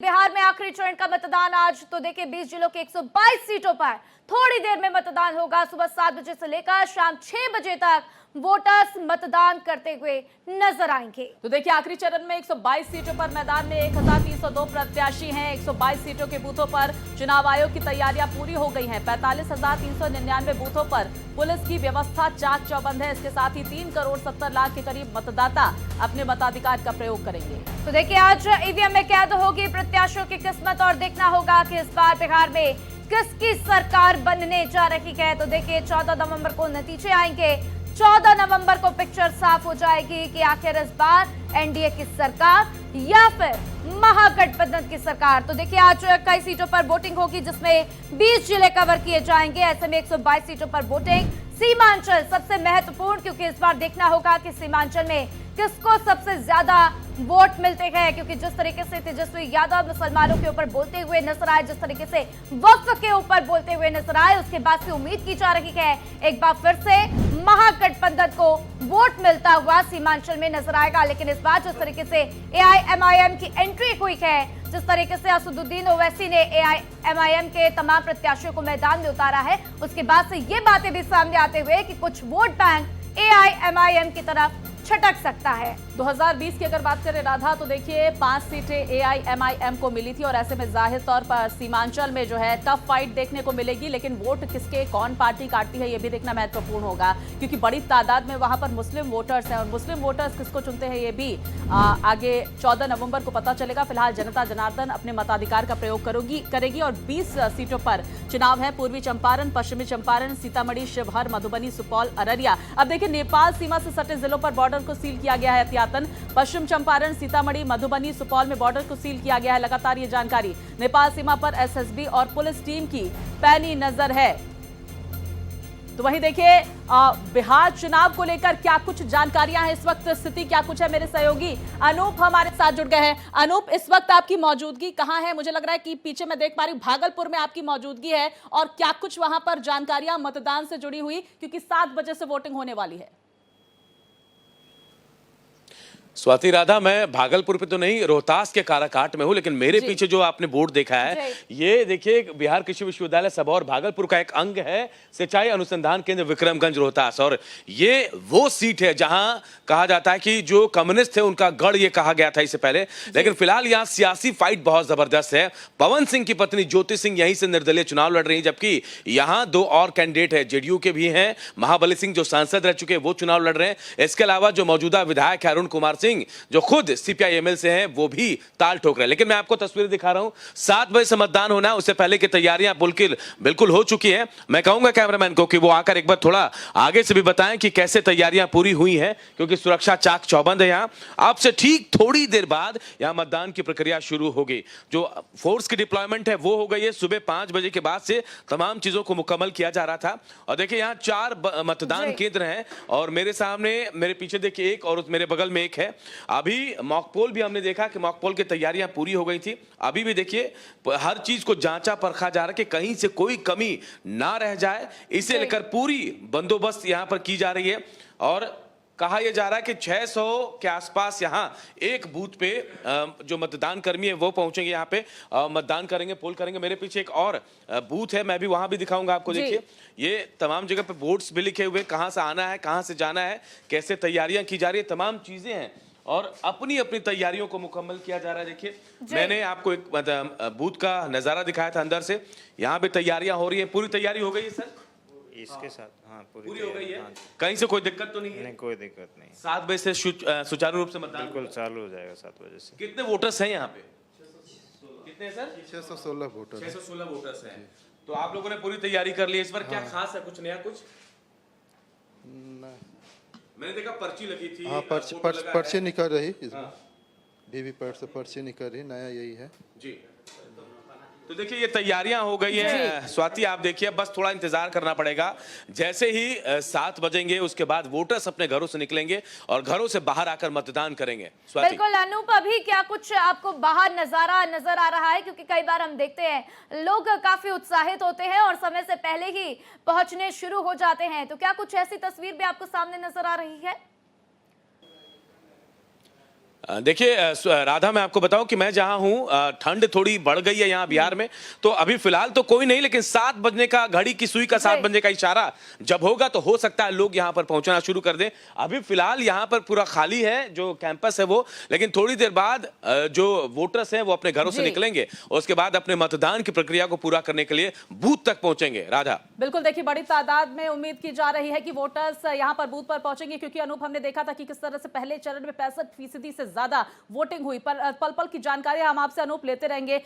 बिहार में आखिरी चरण का मतदान आज तो देखिए 20 जिलों के 122 सीटों पर थोड़ी देर में मतदान होगा। सुबह 7 बजे से लेकर शाम 6 बजे तक वोटर्स मतदान करते हुए नजर आएंगे। तो देखिए आखिरी चरण में 122 सीटों पर मैदान में 1302 प्रत्याशी हैं। 122 सीटों के बूथों पर चुनाव आयोग की तैयारियां पूरी हो गई हैं। 45,399 बूथों पर पुलिस की व्यवस्था चाक चौबंद है। इसके साथ ही 3 करोड़ 70 लाख के करीब मतदाता अपने मताधिकार का प्रयोग करेंगे। तो देखिए आज ईवीएम में कैद होगी प्रत्याशियों की किस्मत और देखना होगा कि इस बार बिहार में किसकी सरकार बनने जा रही है। तो देखिए 14 नवंबर को नतीजे आएंगे। 14 नवंबर को पिक्चर साफ हो जाएगी कि आखिर इस बार एनडीए की सरकार या फिर महागठबंधन की सरकार। तो देखिए आज कई सीटों पर वोटिंग होगी जिसमें 20 जिले कवर किए जाएंगे। ऐसे में 122 सीटों पर वोटिंग। सीमांचल सबसे महत्वपूर्ण, क्योंकि इस बार देखना होगा कि सीमांचल में किसको सबसे ज्यादा वोट मिलते हैं, क्योंकि जिस तरीके से तेजस्वी यादव मुसलमानों के ऊपर बोलते हुए नजर आए, जिस तरीके से वक्फ के ऊपर बोलते हुए नजर आए, उसके बाद से उम्मीद की जा रही है एक बार फिर से महागठबंधन को वोट मिलता हुआ सीमांचल में नजर आएगा। लेकिन इस बार जिस तरीके से एआईएमआईएम की एंट्री हुई है, जिस तरीके से असदुद्दीन ओवैसी ने एआईएमआईएम के तमाम प्रत्याशियों को मैदान में उतारा है, उसके बाद से ये बातें भी सामने आते हुए कि कुछ वोट बैंक एआईएमआईएम की तरफ छटक सकता है। 2020 की अगर बात करें राधा, तो देखिए 5 सीटें एआईएमआईएम को मिली थी और ऐसे में जाहिर तौर पर सीमांचल में जो है टफ फाइट देखने को मिलेगी। लेकिन वोट किसके कौन पार्टी काटती है ये भी देखना महत्वपूर्ण होगा, क्योंकि बड़ी तादाद में वहां पर मुस्लिम वोटर्स हैं और मुस्लिम वोटर्स किसको चुनते हैं ये भी आगे 14 नवंबर को पता चलेगा। फिलहाल जनता जनार्दन अपने मताधिकार का प्रयोग करेगी और 20 सीटों पर चुनाव है। पूर्वी चंपारण, पश्चिमी चंपारण, सीतामढ़ी, शिवहर, मधुबनी, सुपौल, अररिया। अब देखिए नेपाल सीमा से सटे जिलों पर बॉर्डर को सील किया गया है एहतियातन। पश्चिम चंपारण, सीतामढ़ी, मधुबनी, सुपौल में बॉर्डर को सील किया गया है। लगातार ये जानकारी नेपाल सीमा पर एसएसबी और पुलिस टीम की पैनी नजर है। तो वहीं देखिए बिहार चुनाव को लेकर क्या कुछ जानकारियां हैं, इस वक्त स्थिति क्या कुछ है। मेरे सहयोगी अनूप हमारे साथ जुड़ गए हैं। अनूप, इस वक्त आपकी मौजूदगी कहां है? मुझे लग रहा है कि पीछे मैं देख पा रही हूं भागलपुर में आपकी मौजूदगी है, और क्या कुछ वहां पर जानकारियां मतदान से जुड़ी हुई, क्योंकि 7 बजे से वोटिंग होने वाली है। स्वाति राधा, मैं भागलपुर पे तो नहीं, रोहतास के काराकाट में हूँ, लेकिन मेरे पीछे जो आपने बोर्ड देखा है, ये देखिए बिहार कृषि विश्वविद्यालय सबौर भागलपुर का एक अंग है, सिंचाई अनुसंधान केंद्र विक्रमगंज रोहतास। और ये वो सीट है जहां कहा जाता है कि जो कम्युनिस्ट थे उनका गढ़ ये कहा गया था इससे पहले। लेकिन फिलहाल यहाँ सियासी फाइट बहुत जबरदस्त है। पवन सिंह की पत्नी ज्योति सिंह यहीं से निर्दलीय चुनाव लड़ रही है, जबकि यहाँ 2 और कैंडिडेट है, जेडीयू के भी हैं। महाबली सिंह जो सांसद रह चुके हैं वो चुनाव लड़ रहे हैं। इसके अलावा जो मौजूदा विधायक है अरुण कुमार सिंह, जो खुद सीपीआईएमएल से हैं, वो भी ताल ठोक रहे हैं। लेकिन मैं आपको तस्वीरें दिखा रहा हूं, 7 बजे से मतदान होना है, उससे पहले की तैयारियां बिल्कुल हो चुकी हैं। मैं कहूंगा कैमरामैन को कि वो आकर एक बार थोड़ा आगे से भी बताएं कि कैसे तैयारियां पूरी हुई हैं, क्योंकि सुरक्षा चाक चौबंद है। यहां आपसे ठीक थोड़ी देर बाद यहां मतदान की प्रक्रिया शुरू होगी। जो फोर्स की डिप्लॉयमेंट है वो हो गई है। सुबह 5 बजे के बाद से तमाम चीजों को मुकम्मल किया जा रहा था। और देखिए यहाँ 4 मतदान केंद्र हैं, और मेरे सामने, मेरे पीछे देखिए एक, और मेरे बगल में एक है। अभी मॉकपोल भी हमने देखा कि मॉकपोल की तैयारियां पूरी हो गई थी। अभी भी देखिए हर चीज को जांचा परखा जा रहा है कि कहीं से कोई कमी ना रह जाए, इसे लेकर पूरी बंदोबस्त यहां पर की जा रही है। और कहा यह जा रहा है कि 600 के आसपास यहाँ एक बूथ पे जो मतदान कर्मी है वो पहुंचेंगे, यहाँ पे मतदान करेंगे, पोल करेंगे। मेरे पीछे एक और बूथ है, मैं भी वहां भी दिखाऊंगा आपको। देखिए ये तमाम जगह पे बोर्ड्स भी लिखे हुए, कहां से आना है, कहां से जाना है, कैसे तैयारियां की जा रही है, तमाम चीजें हैं, और अपनी अपनी तैयारियों को मुकम्मल किया जा रहा है। देखिए मैंने आपको एक बूथ का नजारा दिखाया था अंदर से, यहाँ पे तैयारियां हो रही है। पूरी तैयारी हो गई है सर इसके साथ? हाँ, पूरी हो गई है। कहीं से कोई दिक्कत तो नहीं है? नहीं, कोई दिक्कत नहीं। 7 बजे से सुचारू रूप से मतदान बिल्कुल चालू हो जाएगा 7 बजे से। कितने वोटर्स हैं यहाँ पे? कितने सर? 616 वोटर। 616 वोटर्स हैं। तो आप लोगों ने पूरी तैयारी कर ली है। इस बार क्या खास है, कुछ नया कुछ? मैंने देखा पर्ची लगी थी। हाँ, पर्ची निकल रही इसमें। वीवीपैट से पर्ची निकल रही, नया यही है जी। तो देखिए ये तैयारियां हो गई है। स्वाति आप देखिए, बस थोड़ा इंतजार करना पड़ेगा। जैसे ही 7 बजेंगे उसके बाद वोटर्स अपने घरों से निकलेंगे और घरों से बाहर आकर मतदान करेंगे। स्वाति, बिल्कुल अनूप, अभी क्या कुछ आपको बाहर नजारा नजर आ रहा है? क्योंकि कई बार हम देखते हैं लोग काफी उत्साहित होते हैं और समय से पहले ही पहुंचने शुरू हो जाते हैं, तो क्या कुछ ऐसी तस्वीर भी आपको सामने नजर आ रही है? देखिए राधा, मैं आपको बताऊं कि मैं जहां हूं ठंड थोड़ी बढ़ गई है यहाँ बिहार में। तो अभी फिलहाल तो कोई नहीं, लेकिन 7 बजने का, घड़ी की सुई का 7 बजने का इशारा जब होगा तो हो सकता है लोग यहाँ पर पहुंचना शुरू कर दें। अभी फिलहाल यहाँ पर पूरा खाली है जो कैंपस है वो, लेकिन थोड़ी देर बाद जो वोटर्स हैं वो अपने घरों से निकलेंगे और उसके बाद अपने मतदान की प्रक्रिया को पूरा करने के लिए बूथ तक पहुंचेंगे। राधा, बिल्कुल, देखिए बड़ी तादाद में उम्मीद की जा रही है कि वोटर्स यहां पर बूथ पर पहुंचेंगे, क्योंकि अनूप हमने देखा था कि किस तरह से पहले चरण में 65% से ज्यादा वोटिंग हुई। पर पल पल की जानकारी हम आपसे अनूप लेते रहेंगे।